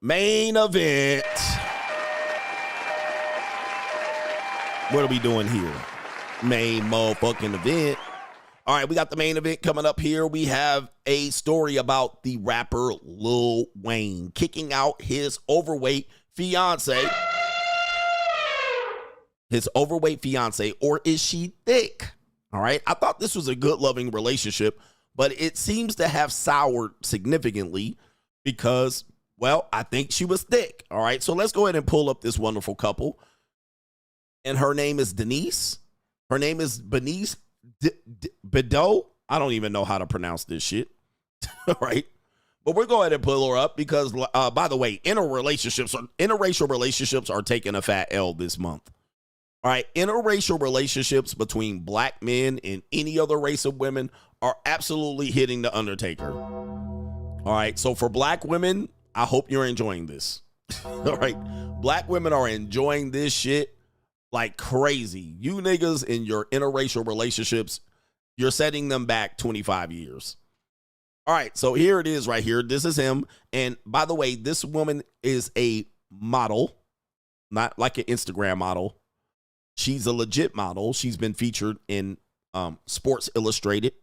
Main event. What are we doing here? Main motherfucking event. All right, we got the main event coming up here. We have a story about the rapper Lil Wayne kicking out his overweight fiance. His overweight fiance, or is she thick? All right, I thought this was a good, loving relationship, but it seems to have soured significantly because, well, I think she was thick. All right, so let's go ahead and pull up this wonderful couple. And her name is Denise. Her name is Denise Bidot. I don't even know how to pronounce this shit. All right. But we're going to pull her up because, by the way, interracial relationships are taking a fat L this month. All right. Interracial relationships between black men and any other race of women are absolutely hitting the Undertaker. All right. So for black women, I hope you're enjoying this. All right. Black women are enjoying this shit like crazy. You niggas in your interracial relationships, you're setting them back 25 years. All right, so here it is right here. This is him. And by the way, this woman is a model, not like an Instagram model. She's a legit model. She's been featured in Sports Illustrated.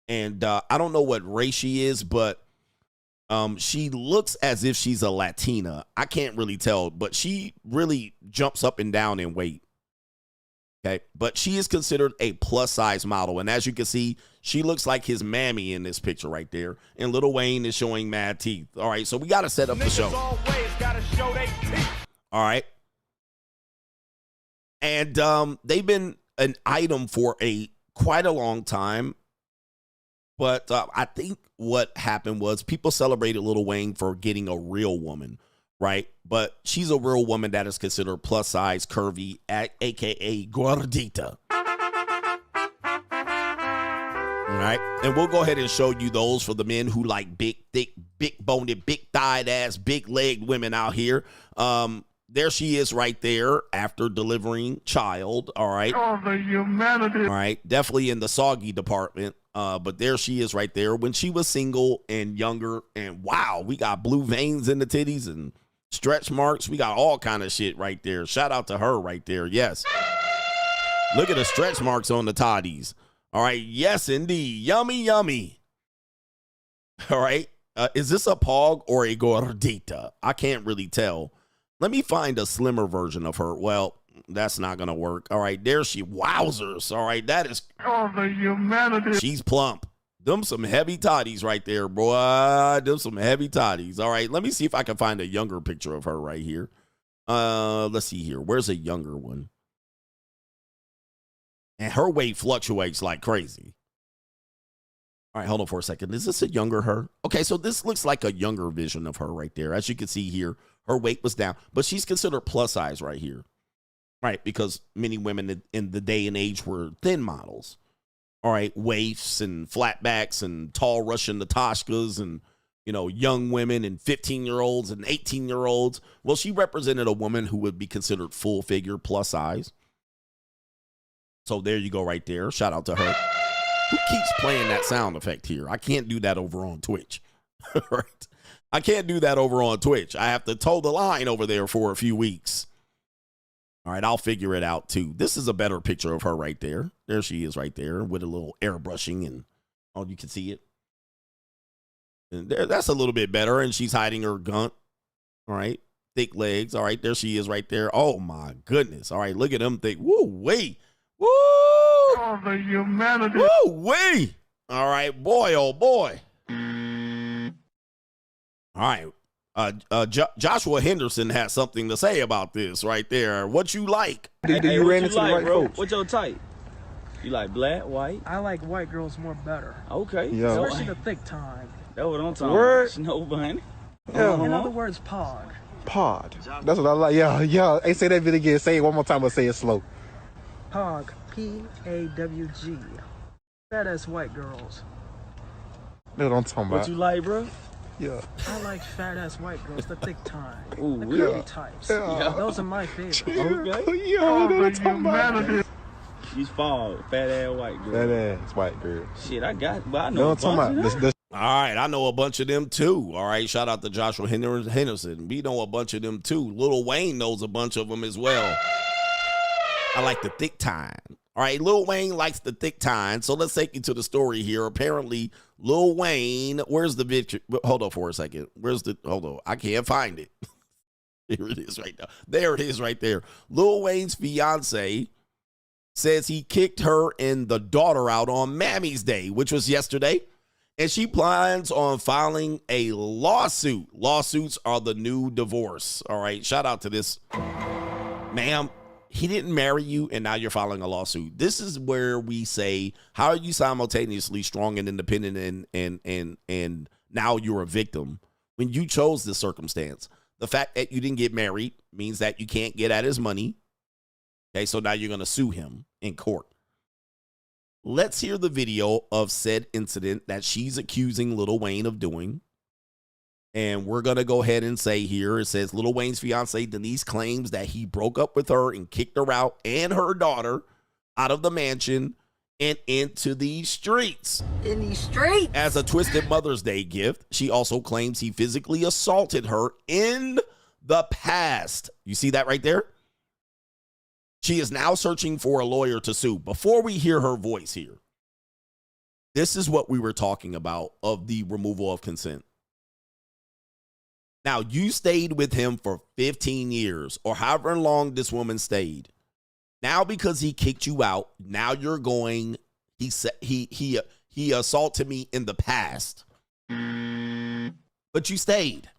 And I don't know what race she is, but she looks as if she's a Latina. I can't really tell, but she really jumps up and down in weight. Okay, but she is considered a plus size model. And as you can see, she looks like his mammy in this picture right there. And Lil Wayne is showing mad teeth. All right, so we got to set up the show. Always gotta show they teeth. All right. And they've been an item for quite a long time. But I think what happened was people celebrated Lil Wayne for getting a real woman. Right, but she's a real woman that is considered plus size, curvy, aka gordita. All right, and we'll go ahead and show you those for the men who like big, thick, big boned, big thighed ass, big legged women out here. There she is right there after delivering child. All right, oh, the humanity. All right, definitely in the soggy department. But there she is right there when she was single and younger. And wow, we got blue veins in the titties and stretch marks. We got all kind of shit right there. Shout out to her right there. Yes. Look at the stretch marks on the toddies. All right. Yes, indeed. Yummy, yummy. All right. Is this a pog or a gordita? I can't really tell. Let me find a slimmer version of her. Well, that's not going to work. All right. There she, wowzers. All right. That is, oh, the humanity. She's plump. Them some heavy toddies right there, boy. Them some heavy toddies. All right, let me see if I can find a younger picture of her right here. Let's see here. Where's a younger one? And her weight fluctuates like crazy. All right, hold on for a second. Is this a younger her? Okay, so this looks like a younger vision of her right there. As you can see here, her weight was down, but she's considered plus size right here. Right, because many women in the day and age were thin models. All right, waifs and flatbacks and tall Russian Natashkas and, you know, young women and 15-year-olds and 18-year-olds. Well, she represented a woman who would be considered full figure, plus size. So there you go right there. Shout out to her. Who keeps playing that sound effect here? I can't do that over on Twitch. Right? I can't do that over on Twitch. I have to toe the line over there for a few weeks. All right, I'll figure it out too. This is a better picture of her right there. There she is right there with a little airbrushing and oh, you can see it. And there, that's a little bit better. And she's hiding her gunt. All right, thick legs. All right, there she is right there. Oh my goodness. All right, look at them thick. Woo, wait. Woo. Oh, the humanity. Woo, wait. All right, boy, oh boy. All right. Joshua Henderson has something to say about this right there. What you like? Hey, you ran into the right folks. What's your type? You like black, white? I like white girls more better. Okay. Yeah. Especially the thick time. That's what I'm talking about. Snow bunny. Yeah. In other words, pog. Pod. That's what I like. Yeah. Hey, say that bit again. Say it one more time, but say it slow. Pog. P-A-W-G. Fat ass white girls. That's what I'm talking about. What you like, bro? Yeah. I like fat ass white girls, the thick time. Ooh, the curvy types. Yeah. Those are my favorite. Okay. Yeah, that's what I'm talking about. You fall, fat ass white girl. Fat ass white girl. Shit, I got, but I No, know. I'm talking about All right, I know a bunch of them too. All right, shout out to Joshua Henderson. We know a bunch of them too. Lil Wayne knows a bunch of them as well. I like the thick time. All right, Lil Wayne likes the thick time. So let's take you to the story here. Apparently, Lil Wayne, where's the picture? Hold on for a second. Hold on, I can't find it. Here it is right now. There it is right there. Lil Wayne's fiance says he kicked her and the daughter out on Mammy's Day, which was yesterday. And she plans on filing a lawsuit. Lawsuits are the new divorce. All right. Shout out to this. Ma'am, he didn't marry you and now you're filing a lawsuit. This is where we say, how are you simultaneously strong and independent and now you're a victim when you chose this circumstance? The fact that you didn't get married means that you can't get at his money. Okay. So now you're going to sue him in court. Let's hear the video of said incident that she's accusing Lil Wayne of doing. And we're going to go ahead and say here, it says Lil Wayne's fiance Denise claims that he broke up with her and kicked her out and her daughter out of the mansion and into the streets. In these streets. As a twisted Mother's Day gift, she also claims he physically assaulted her in the past. You see that right there? She is now searching for a lawyer to sue. Before we hear her voice here, this is what we were talking about of the removal of consent. Now, you stayed with him for 15 years or however long this woman stayed. Now, because he kicked you out, now you're going, he said he assaulted me in the past. But you stayed.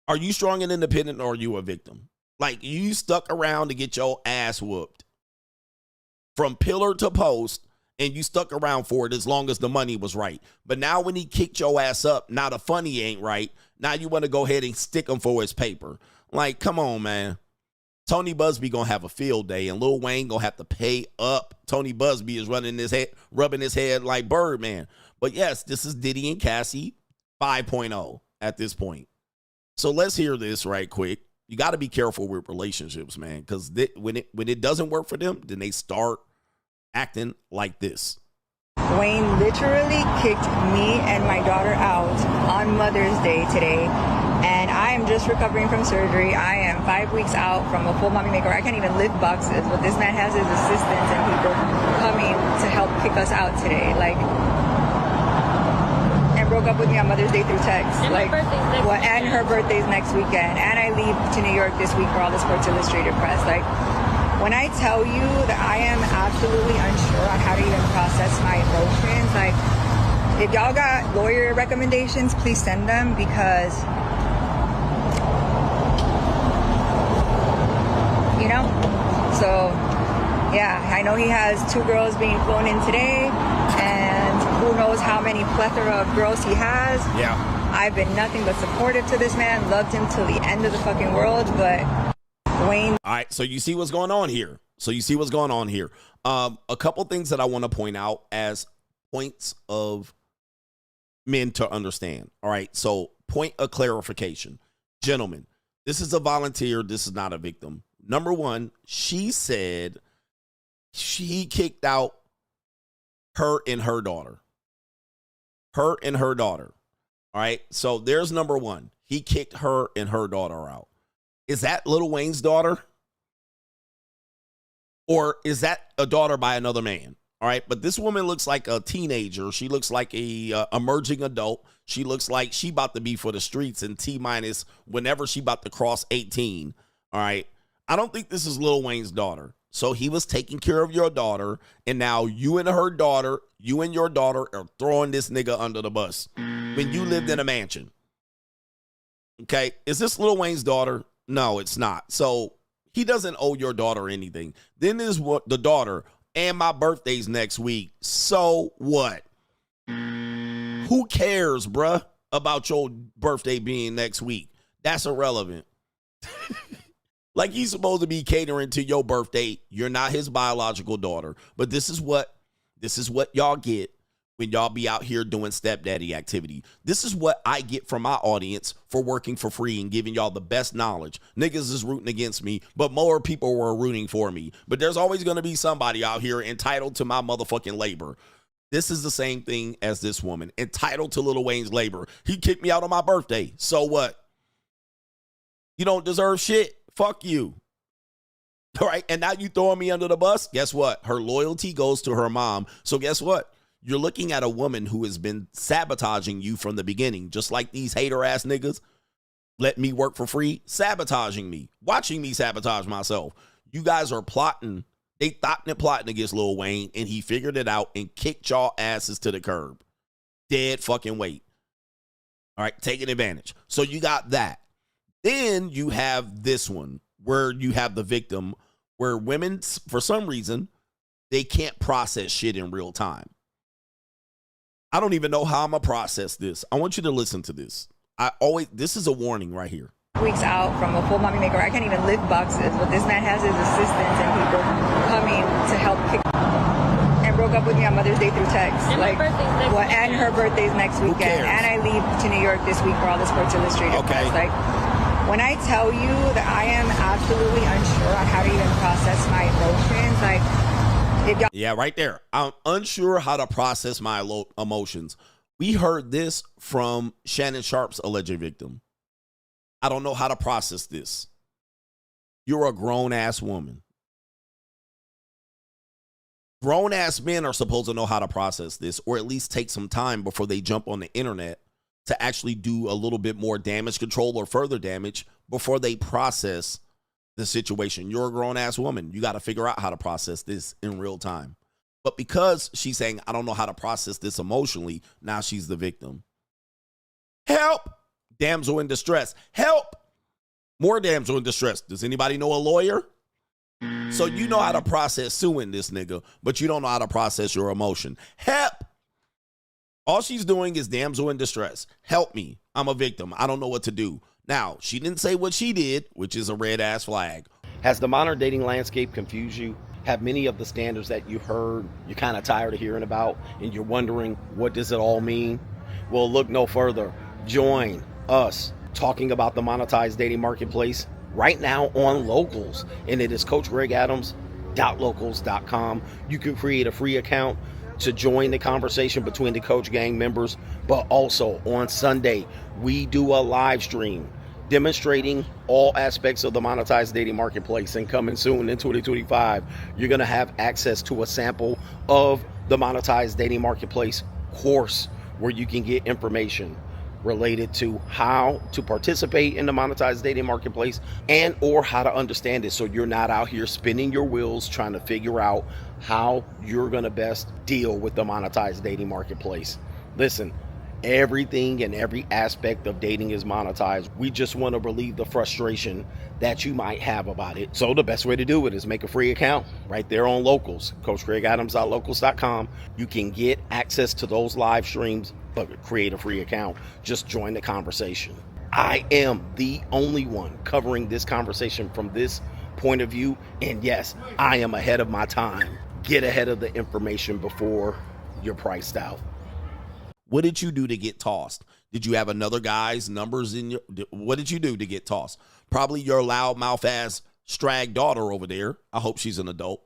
Are you strong and independent or are you a victim? Like, you stuck around to get your ass whooped from pillar to post, and you stuck around for it as long as the money was right. But now when he kicked your ass up, now the funny ain't right. Now you want to go ahead and stick him for his paper. Like, come on, man. Tony Busby going to have a field day, and Lil Wayne going to have to pay up. Tony Busby is rubbing his head like Birdman. But yes, this is Diddy and Cassie 5.0 at this point. So let's hear this right quick. You got to be careful with relationships, man, because when it doesn't work for them, then they start acting like this. Wayne literally kicked me and my daughter out on Mother's Day today, and I am just recovering from surgery. I am 5 weeks out from a full mommy makeover. I can't even lift boxes, but this man has his assistants and people coming to help kick us out today. Like, and broke up with me on Mother's Day through text. And like, her birthday's next well, weekend. and her birthday's next weekend, and I leave to New York this week for all the Sports Illustrated press. Like, when I tell you that I am absolutely unsure on how to even process my emotions, like, if y'all got lawyer recommendations, please send them, because, you know, so, yeah, I know he has 2 girls being flown in today, and who knows how many plethora of girls he has. Yeah. I've been nothing but supportive to this man, loved him till the end of the fucking world, but Wayne. All right, so you see what's going on here. A couple things that I want to point out as points of men to understand. All right, so point of clarification. Gentlemen, this is a volunteer. This is not a victim. Number one, she said she kicked out her and her daughter. Her and her daughter. All right, so there's number one. He kicked her and her daughter out. Is that Lil Wayne's daughter? Or is that a daughter by another man? All right, but this woman looks like a teenager. She looks like a emerging adult. She looks like she about to be for the streets in T-minus whenever she about to cross 18. All right, I don't think this is Lil Wayne's daughter. So he was taking care of your daughter, and now you and your daughter are throwing this nigga under the bus when you lived in a mansion. Okay, is this Lil Wayne's daughter? No, it's not. So he doesn't owe your daughter anything. Then there's what the daughter, and my birthday's next week. So what? Who cares, bruh, about your birthday being next week? That's irrelevant. Like, he's supposed to be catering to your birthday. You're not his biological daughter. But this is what y'all get when y'all be out here doing stepdaddy activity. This is what I get from my audience for working for free and giving y'all the best knowledge. Niggas is rooting against me, but more people were rooting for me. But there's always going to be somebody out here entitled to my motherfucking labor. This is the same thing as this woman, entitled to Lil Wayne's labor. He kicked me out on my birthday. So what? You don't deserve shit. Fuck you. All right. And now you throwing me under the bus. Guess what? Her loyalty goes to her mom. So guess what? You're looking at a woman who has been sabotaging you from the beginning, just like these hater ass niggas. Let me work for free, sabotaging me, watching me sabotage myself. You guys are plotting. They thought and plotting against Lil Wayne, and he figured it out and kicked y'all asses to the curb. Dead fucking weight. All right, taking advantage. So you got that. Then you have this one where you have the victim, where women, for some reason, they can't process shit in real time. I don't even know how I'm going to process this. I want you to listen to this. This is a warning right here. Weeks out from a full mommy makeover. I can't even lift boxes, but this man has his assistants and people coming to help pick and broke up with me on Mother's Day through text. And like, my birthday's next what? weekend. And her birthday's next weekend. And I leave to New York this week for all the Sports Illustrated. Okay. Press. Like, when I tell you that I am absolutely unsure on how to even process my emotions, like, if y'all. Yeah, right there. I'm unsure how to process my emotions. We heard this from Shannon Sharp's alleged victim. I don't know how to process this. You're a grown-ass woman. Grown-ass men are supposed to know how to process this, or at least take some time before they jump on the internet to actually do a little bit more damage control or further damage before they process the situation. You're a grown-ass woman. You got to figure out how to process this in real time. But because she's saying, I don't know how to process this emotionally, now she's the victim. Help! Damsel in distress. Help! More damsel in distress. Does anybody know a lawyer? So you know how to process suing this nigga, but you don't know how to process your emotion. Help! All she's doing is damsel in distress. Help me. I'm a victim. I don't know what to do. Now, she didn't say what she did, which is a red-ass flag. Has the modern dating landscape confused you? Have many of the standards that you heard you're kind of tired of hearing about, and you're wondering, what does it all mean? Well, look no further. Join us talking about the monetized dating marketplace right now on Locals, and it is CoachGregAdams.locals.com. You can create a free account to join the conversation between the Coach Gang members, but also on Sunday, we do a live stream demonstrating all aspects of the monetized dating marketplace. And coming soon in 2025, you're going to have access to a sample of the monetized dating marketplace course where you can get information related to how to participate in the monetized dating marketplace and or how to understand it, so you're not out here spinning your wheels trying to figure out how you're going to best deal with the monetized dating marketplace. Listen, everything and every aspect of dating is monetized. We just want to relieve the frustration that you might have about it. So the best way to do it is make a free account right there on Locals, CoachGregAdams.locals.com. You can get access to those live streams, but create a free account. Just join the conversation. I am the only one covering this conversation from this point of view. And yes, I am ahead of my time. Get ahead of the information before you're priced out. What did you do to get tossed? Did you have another guy's numbers in your... What did you do to get tossed? Probably your loudmouth ass strag daughter over there. I hope she's an adult.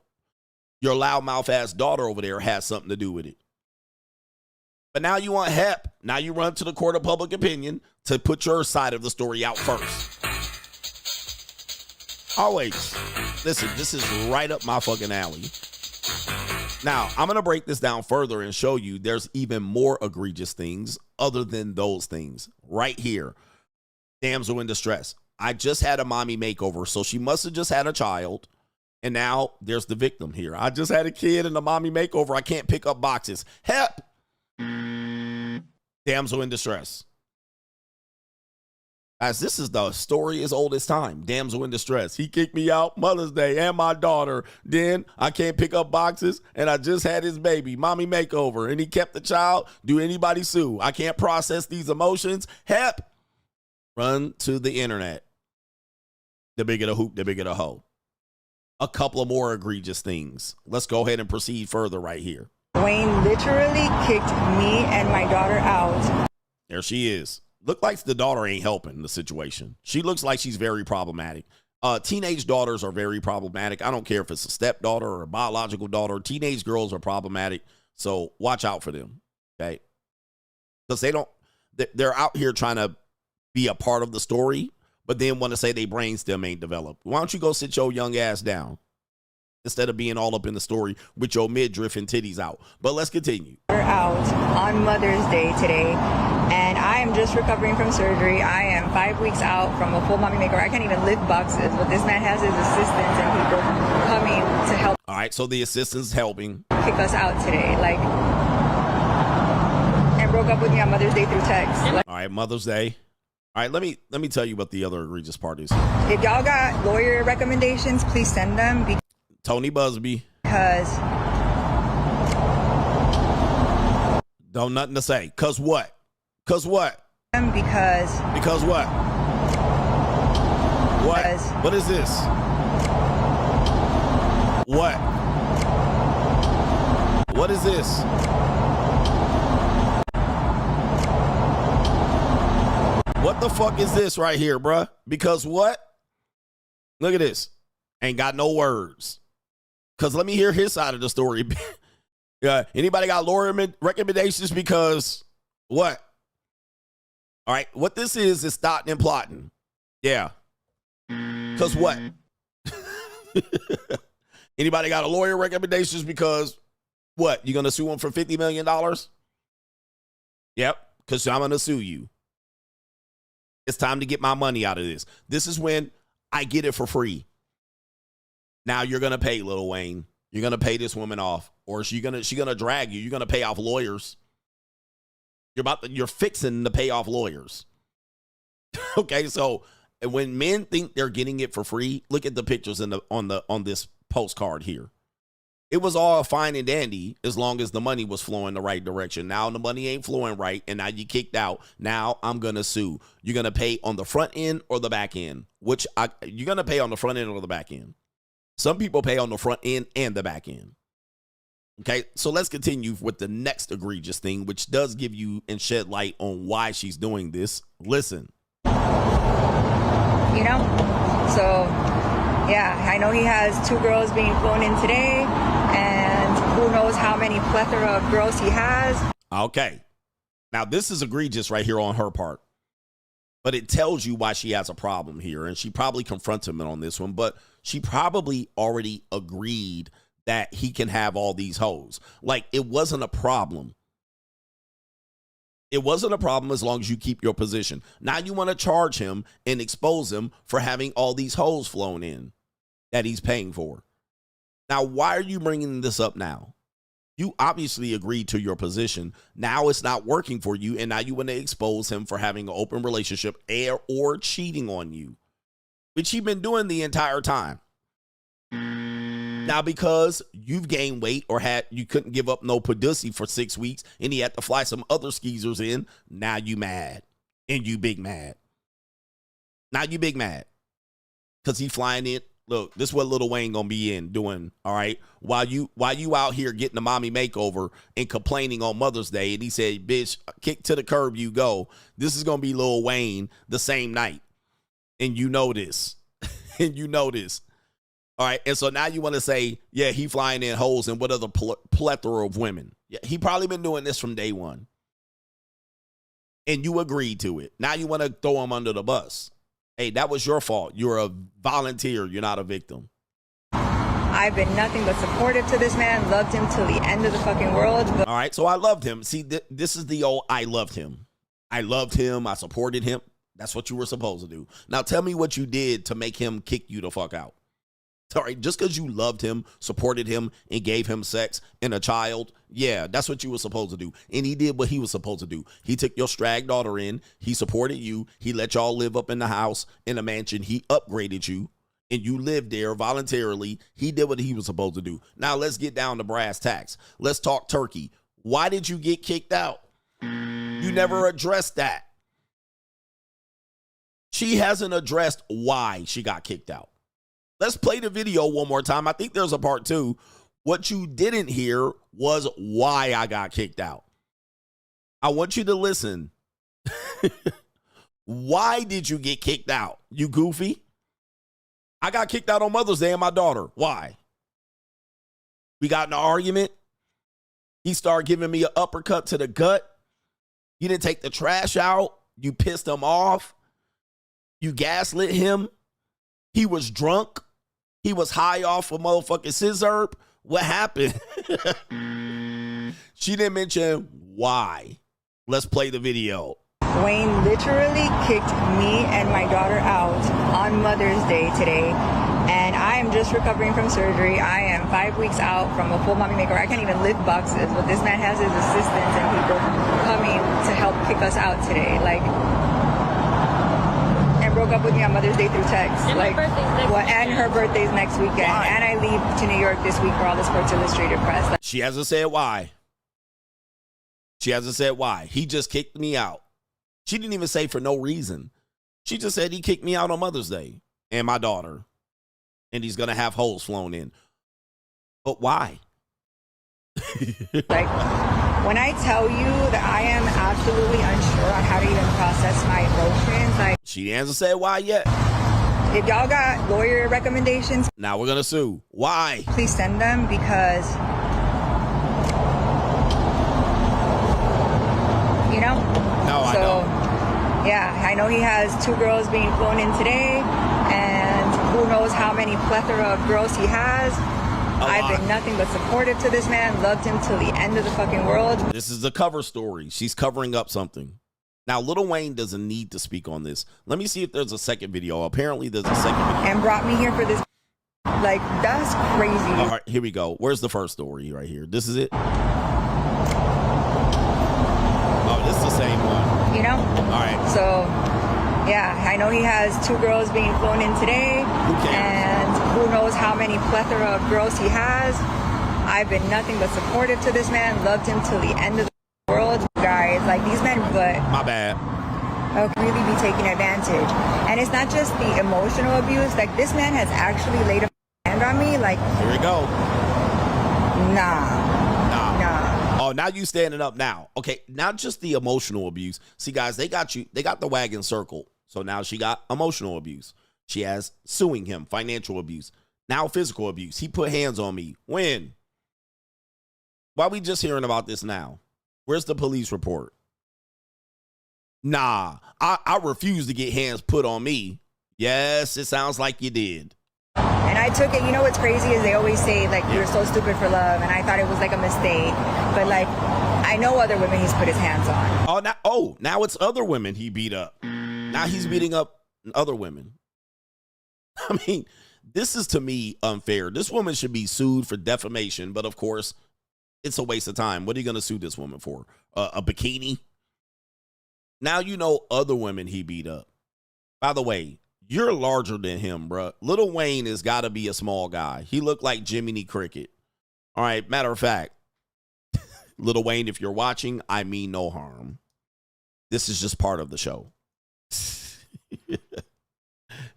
Your loudmouth ass daughter over there has something to do with it. But now you want help. Now you run to the court of public opinion to put your side of the story out first. Always. Listen, this is right up my fucking alley. Now, I'm going to break this down further and show you there's even more egregious things other than those things. Right here. Damsel in distress. I just had a mommy makeover, so she must have just had a child. And now there's the victim here. I just had a kid and a mommy makeover. I can't pick up boxes. Help! Damsel in distress. As this is the story as old as time. Damsel in distress. He kicked me out Mother's Day and my daughter. Then I can't pick up boxes and I just had his baby. Mommy makeover. And he kept the child. Do anybody sue? I can't process these emotions. Help. Run to the internet. The bigger the hoop, the bigger the hoe. A couple of more egregious things. Let's go ahead and proceed further right here. Wayne literally kicked me and my daughter out. There she is. Look like the daughter ain't helping the situation. She looks like she's very problematic. Teenage daughters are very problematic. I don't care if it's a stepdaughter or a biological daughter. Teenage girls are problematic. So watch out for them, okay? Because they're out here trying to be a part of the story, but then want to say they brainstem ain't developed. Why don't you go sit your young ass down instead of being all up in the story with your midriff and titties out? But let's continue. We're out on Mother's Day today, and I am just recovering from surgery. I am 5 weeks out from a full mommy makeover. I can't even lift boxes, but this man has his assistants and people coming to help. All right, so the assistant's helping. Kick us out today, like, and broke up with me on Mother's Day through text. Like, All right, Mother's Day. All right, let me tell you what the other egregious part is. if y'all got lawyer recommendations, please send them Tony Busby. because Don't nothing to say. Cause what? Cause what? because Because what? What? Because- What is this? What? What is this? What the fuck is this right here, bruh? Because what? Look at this. Ain't got no words. Because let me hear his side of the story. Yeah. Anybody got lawyer recommendations? Because what? All right. What this is starting and plotting. Yeah. Because what? Anybody got a lawyer recommendations? Because what? You going to sue him for $50 million? Yep. Because I'm going to sue you. It's time to get my money out of this. This is when I get it for free. Now you're going to pay, Lil Wayne. You're going to pay this woman off, or she going to drag you. You're going to pay off lawyers. You're fixing to pay off lawyers. Okay, so when men think they're getting it for free, look at the pictures on this postcard here. It was all fine and dandy as long as the money was flowing the right direction. Now the money ain't flowing right, and now you kicked out. Now I'm going to sue. You're going to pay on the front end or the back end? You're going to pay on the front end or the back end? Some people pay on the front end and the back end. Okay, so let's continue with the next egregious thing, which does give you and shed light on why she's doing this. Listen. you know? So, yeah, I know he has 2 girls being flown in today, and who knows how many plethora of girls he has. Okay. Now, this is egregious right here on her part, but it tells you why she has a problem here, and she probably confronts him on this one, but she probably already agreed that he can have all these hoes. Like, it wasn't a problem. It wasn't a problem as long as you keep your position. Now you want to charge him and expose him for having all these hoes flown in that he's paying for. Now, why are you bringing this up now? You obviously agreed to your position. Now it's not working for you, and now you want to expose him for having an open relationship or cheating on you, which he's been doing the entire time. Now, because you've gained weight or you couldn't give up no pudussy for 6 weeks and he had to fly some other skeezers in, now you mad. And you big mad. Now you big mad. Because he flying in. Look, this is what Lil Wayne gonna be in doing, all right? While you out here getting a mommy makeover and complaining on Mother's Day, and he said, bitch, kick to the curb you go. This is gonna be Lil Wayne the same night. And you know this. And you know this. All right, and so now you want to say, yeah, he flying in hoes and what other plethora of women. Yeah, he probably been doing this from day one. And you agreed to it. Now you want to throw him under the bus. Hey, that was your fault. You're a volunteer. You're not a victim. I've been nothing but supportive to this man, loved him till the end of the fucking world. But all right, so I loved him. See, this is the old I loved him. I loved him. I supported him. That's what you were supposed to do. Now tell me what you did to make him kick you the fuck out. All right, just because you loved him, supported him, and gave him sex and a child, yeah, that's what you were supposed to do. And he did what he was supposed to do. He took your strag daughter in. He supported you. He let y'all live up in the house, in a mansion. He upgraded you, and you lived there voluntarily. He did what he was supposed to do. Now, let's get down to brass tacks. Let's talk turkey. Why did you get kicked out? You never addressed that. She hasn't addressed why she got kicked out. Let's play the video one more time. I think there's a part 2. What you didn't hear was why I got kicked out. I want you to listen. Why did you get kicked out? You goofy? I got kicked out on Mother's Day and my daughter. Why? We got in an argument. He started giving me an uppercut to the gut. You didn't take the trash out. You pissed him off. You gaslit him. He was drunk. He was high off a motherfucking scissor. What happened? She didn't mention why. Let's play the video. Wayne literally kicked me and my daughter out on Mother's Day today, and I am just recovering from surgery. I am 5 weeks out from a full mommy makeover. I can't even lift boxes, but this man has his assistants and people coming to help kick us out today. Like, and broke up with me on Mother's Day through text. And like, her birthday's next well, weekend. and her birthday's next weekend, Why? and I leave to New York this week for all the Sports Illustrated press. Like, She hasn't said why. She hasn't said why. He just kicked me out. She didn't even say for no reason. She just said he kicked me out on Mother's Day and my daughter. And he's going to have holes flown in. But why? Like, when I tell you that I am absolutely unsure on how to even process my emotions, like, She hasn't said why yet. if y'all got lawyer recommendations, Now we're going to sue. Why? please send them, because, you know? No, I So, don't. yeah, I know he has 2 girls being flown in today, and who knows how many plethora of girls he has. I've lot. been nothing but supportive to this man, loved him till the end of the fucking world. This is the cover story. She's covering up something. Now, Lil Wayne doesn't need to speak on this. Let me see if there's a second video. Apparently, there's a second video. And brought me here for this. Like, that's crazy. All right, here we go. Where's the first story right here? This is it? Oh, this is the same one. You know? All right. So, yeah, I know he has 2 girls being flown in today. Who cares? And who knows how many plethora of girls he has. I've been nothing but supportive to this man, loved him till the end of the world. Guys, like, these men, but My bad. really be taking advantage. And it's not just the emotional abuse. Like, this man has actually laid a hand on me. Like, Here we go. nah. Oh, now you standing up now. Okay, not just the emotional abuse. See, guys, they got the wagon circled. So now she got emotional abuse. She has suing him, financial abuse. Now physical abuse. He put hands on me. When? Why are we just hearing about this now? Where's the police report? Nah, I refuse to get hands put on me. Yes, it sounds like you did. And I took it, you know what's crazy is they always say, like, you're so stupid for love. And I thought it was like a mistake. But, like, I know other women he's put his hands on. Now it's other women he beat up. Now he's beating up other women. I mean, this is, to me, unfair. This woman should be sued for defamation, but of course, it's a waste of time. What are you going to sue this woman for? A bikini? Now you know other women he beat up. By the way, you're larger than him, bruh. Lil Wayne has got to be a small guy. He looked like Jiminy Cricket. All right, matter of fact, Lil Wayne, if you're watching, I mean no harm. This is just part of the show.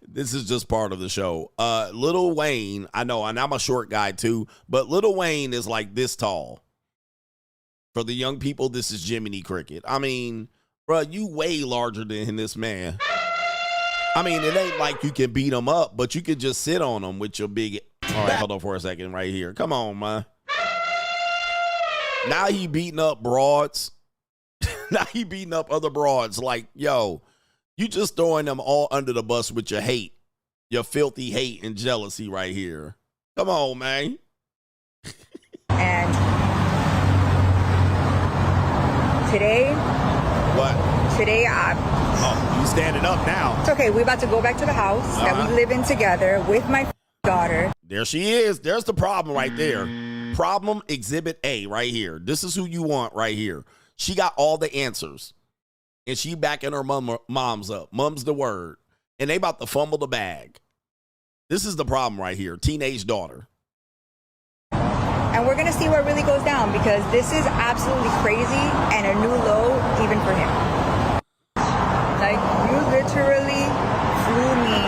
This is just part of the show. Lil Wayne, I know, and I'm a short guy too, but Lil Wayne is like this tall. For the young people, this is Jiminy Cricket. I mean, bro, you way larger than this man. I mean, it ain't like you can beat him up, but you can just sit on him with your big... All right, hold on for a second right here. Come on, man. Now he beating up broads. Now he beating up other broads. Like, yo, you just throwing them all under the bus with your hate. Your filthy hate and jealousy right here. Come on, man. And today... What? Today, Oh, you standing up now. it's okay. We're about to go back to the house that we live in together with my daughter. There she is. There's the problem right there. Problem exhibit A right here. This is who you want right here. She got all the answers. And she backing her mom's up. Mom's the word. And they about to fumble the bag. This is the problem right here. Teenage daughter. And we're going to see what really goes down, because this is absolutely crazy and a new low even for him. Like, you literally flew me,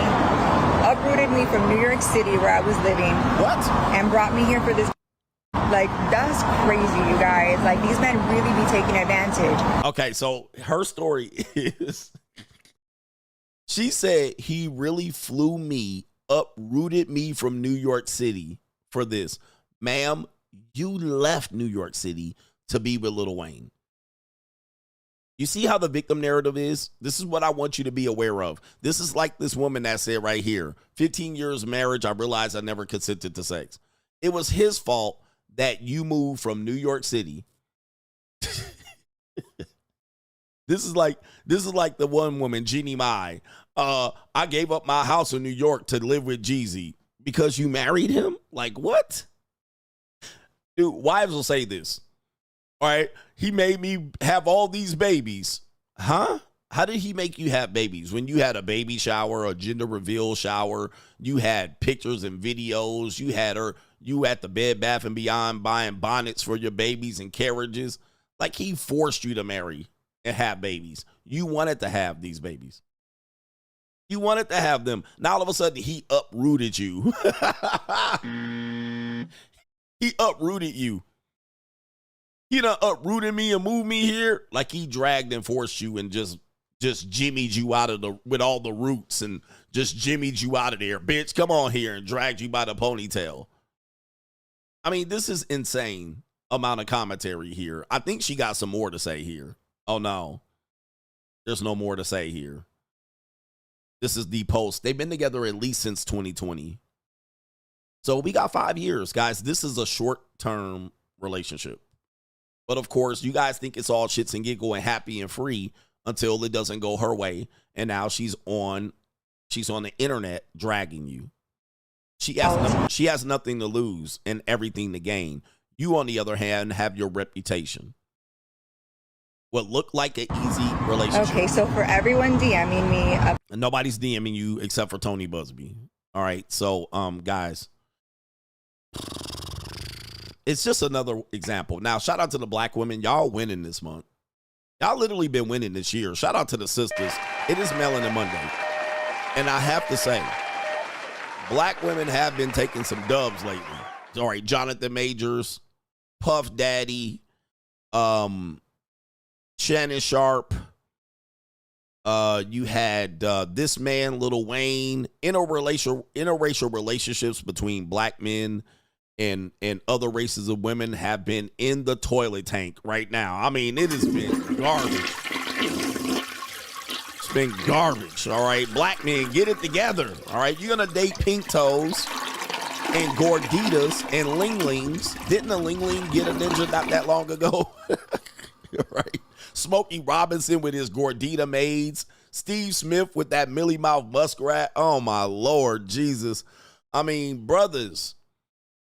uprooted me from New York City where I was living. What? And brought me here for this. Like, that's crazy, you guys. Like, these men really be taking advantage. Okay, so her story is, she said he really flew me, uprooted me from New York City for this. Ma'am, you left New York City to be with Lil Wayne. You see how the victim narrative is? This is what I want you to be aware of. This is like this woman that said right here, 15 years of marriage, I realized I never consented to sex. It was his fault that you moved from New York City. This is like the one woman, Jeannie Mai. I gave up my house in New York to live with Jeezy because you married him? Like what? Dude, wives will say this. All right, he made me have all these babies. Huh? How did he make you have babies? When you had a baby shower, a gender reveal shower, you had pictures and videos, you at the Bed Bath & Beyond buying bonnets for your babies and carriages. Like he forced you to marry and have babies. You wanted to have these babies. You wanted to have them. Now all of a sudden he uprooted you. He uprooted you. He done uprooted me and moved me here. Like he dragged and forced you and just jimmied you out of with all the roots and just jimmied you out of there. Bitch, come on here, and dragged you by the ponytail. I mean, this is insane amount of commentary here. I think she got some more to say here. Oh no, there's no more to say here. This is the post. They've been together at least since 2020. So we got 5 years, guys. This is a short-term relationship. But of course, you guys think it's all shits and giggle and happy and free until it doesn't go her way. And now she's on the internet dragging you. She has nothing to lose and everything to gain. You, on the other hand, have your reputation. What looked like an easy relationship. Okay, so for everyone DMing me, and nobody's DMing you except for Tony Busby. All right, so guys, it's just another example. Now, shout out to the black women. Y'all winning this month. Y'all literally been winning this year. Shout out to the sisters. It is Melanin Monday. And I have to say, black women have been taking some dubs lately. All right, Jonathan Majors, Puff Daddy, Shannon Sharp. You had this man, Lil Wayne. Interracial relationships between black men and other races of women have been in the toilet tank right now. I mean, it has been garbage. It's been garbage, all right? Black men, get it together, all right? You're going to date pink toes and gorditas and ling-lings. Didn't a ling-ling get a ninja not that long ago? Right? Smokey Robinson with his gordita maids. Steve Smith with that Millie Mouth muskrat. Oh, my Lord Jesus. I mean, brothers,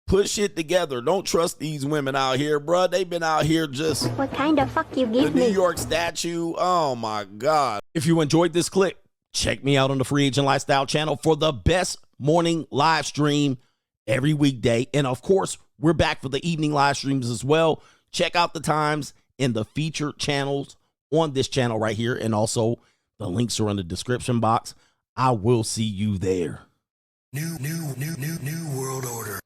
put shit together. Don't trust these women out here, bruh. They've been out here just... What kind of fuck you the give me? New York statue. Oh, my God. If you enjoyed this clip, check me out on the Free Agent Lifestyle channel for the best morning live stream every weekday. And, of course, we're back for the evening live streams as well. Check out the times in the featured channels on this channel right here. And also, the links are in the description box. I will see you there. New world order.